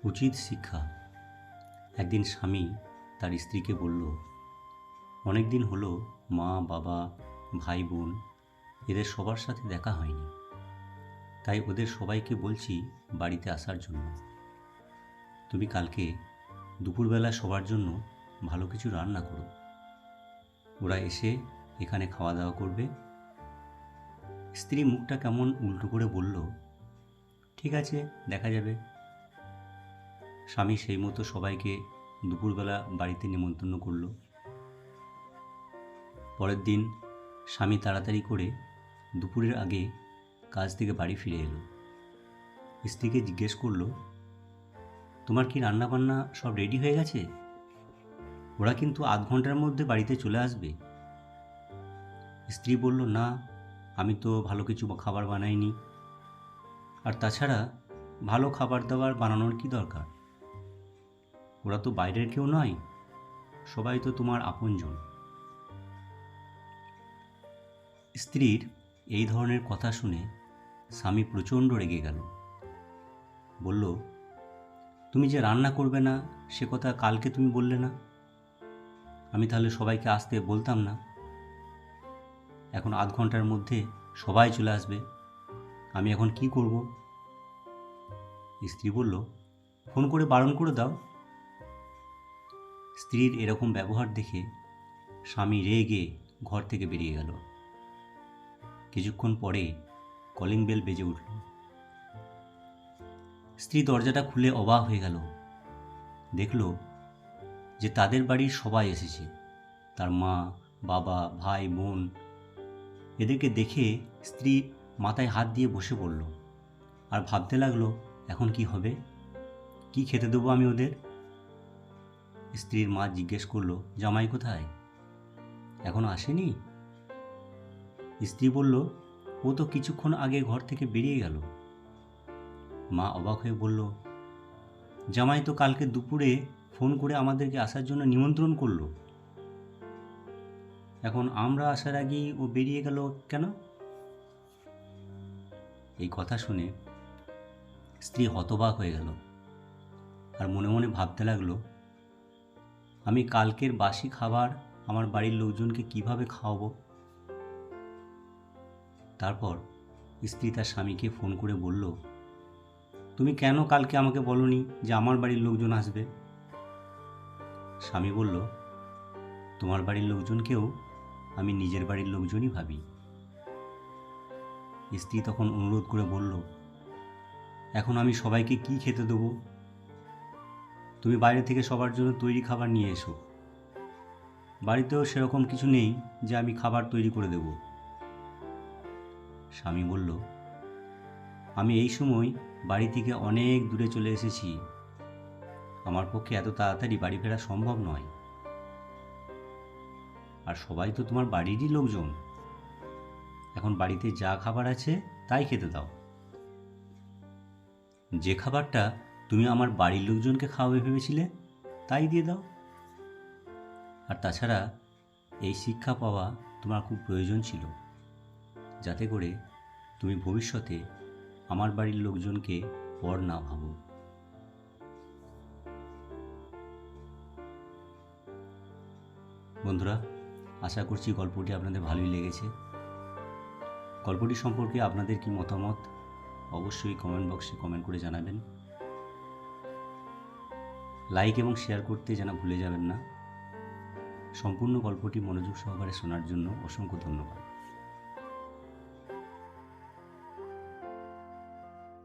উচিত শিক্ষা। একদিন স্বামী তার স্ত্রীকে বলল, অনেক দিন হলো মা বাবা ভাই বোন এদের সবার সাথে দেখা হয়নি, তাই ওদের সবাইকে বলছি বাড়িতে আসার জন্য। তুমি কালকে দুপুরবেলা সবার জন্য ভালো কিছু রান্না করো, ওরা এসে এখানে খাওয়া দাওয়া করবে। স্ত্রী মুখটা কেমন উল্টো করে বলল, ঠিক আছে, দেখা যাবে। স্বামী সেই মতো সবাইকে দুপুরবেলা বাড়িতে নিমন্ত্রণ করল। পরের দিন স্বামী তাড়াতাড়ি করে দুপুরের আগে কাজ থেকে বাড়ি ফিরে এলো। স্ত্রীকে জিজ্ঞেস করলো, তোমার কি রান্না বান্না সব রেডি হয়ে গেছে? ওরা কিন্তু আধ ঘন্টার মধ্যে বাড়িতে চলে আসবে। স্ত্রী বলল, না, আমি তো ভালো কিছু খাবার বানাইনি। আর তাছাড়া ভালো খাবার দাবার বানানোর কি দরকার? ওরা তো বাইরের কেউ নয়, সবাই তো তোমার আপনজন। স্ত্রীর এই ধরনের কথা শুনে স্বামী প্রচণ্ড রেগে গেল। বলল, তুমি যে রান্না করবে না সে কথা কালকে তুমি বললে না? আমি তাহলে সবাইকে আসতে বলতাম না? এখন আধ ঘন্টার মধ্যে সবাই চলে আসবে, আমি এখন কি করব? স্ত্রী বলল, ফোন করে বারণ করে দাও। স্ত্রীর এরকম ব্যবহার দেখে স্বামী রেগে ঘর থেকে বেরিয়ে গেল। কিছুক্ষণ পরে কলিং বেল বেজে উঠল। স্ত্রী দরজাটা খুলে অবাক হয়ে গেল। দেখল যে তাদের বাড়ির সবাই এসেছে, তার মা বাবা ভাই বোন। এদেরকে দেখে স্ত্রী মাথায় হাত দিয়ে বসে পড়ল আর ভাবতে লাগলো, এখন কি হবে, কি খেতে দেবো আমি ওদের? স্ত্রীর মা জিজ্ঞেস করলো, জামাই কোথায়, এখনো আসেনি? স্ত্রী বলল, ও তো কিছুক্ষণ আগে ঘর থেকে বেরিয়ে গেল। মা অবাক হয়ে বলল, জামাই তো কালকে দুপুরে ফোন করে আমাদেরকে আসার জন্য নিমন্ত্রণ করলো, এখন আমরা আসার আগেই ও বেরিয়ে গেল কেন? এই কথা শুনে স্ত্রী হতবাক হয়ে গেল আর মনে মনে ভাবতে লাগলো, আমি কালকের বাসি খাবার আমার বাড়ির লোকজনকে কিভাবে খাওয়াবো? তারপর স্ত্রী তার স্বামীকে ফোন করে বলল, তুমি কেন কালকে আমাকে বলোনি যে আমার বাড়ির লোকজন আসবে? স্বামী বলল, তোমার বাড়ির লোকজনকেও আমি নিজের বাড়ির লোকজনই ভাবি। স্ত্রী তখন অনুরোধ করে বলল, এখন আমি সবাইকে কি খেতে দেবো? তুমি বাইরে থেকে সবার জন্য তৈরি খাবার নিয়ে এসো। বাড়িতেও সেরকম কিছু নেই যে আমি খাবার তৈরি করে দেব। স্বামী বলল, আমি এই সময় বাড়ি থেকে অনেক দূরে চলে এসেছি, আমার পক্ষে এত তাড়াতাড়ি বাড়ি ফেরা সম্ভব নয়। আর সবাই তো তোমার বাড়িরই লোকজন, এখন বাড়িতে যা খাবার আছে তাই খেতে দাও। যে খাবারটা তুমি আমার বাড়ির লোকজনকে খাওয়াবে ভেবেছিলে তাই দিয়ে দাও। আর তাছাড়া এই শিক্ষা পাওয়া তোমার খুব প্রয়োজন ছিল, যাতে করে তুমি ভবিষ্যতে আমার বাড়ির লোকজনকে পর না ভাবো। বন্ধুরা, আশা করছি গল্পটি আপনাদের ভালোই লেগেছে। গল্পটি সম্পর্কে আপনাদের কি মতামত অবশ্যই কমেন্ট বক্সে কমেন্ট করে জানাবেন। লাইক এবং শেয়ার করতে যেন ভুলে যাবেন না। সম্পূর্ণ গল্পটি মনোযোগ সহকারে শোনার জন্য অসংখ্য ধন্যবাদ।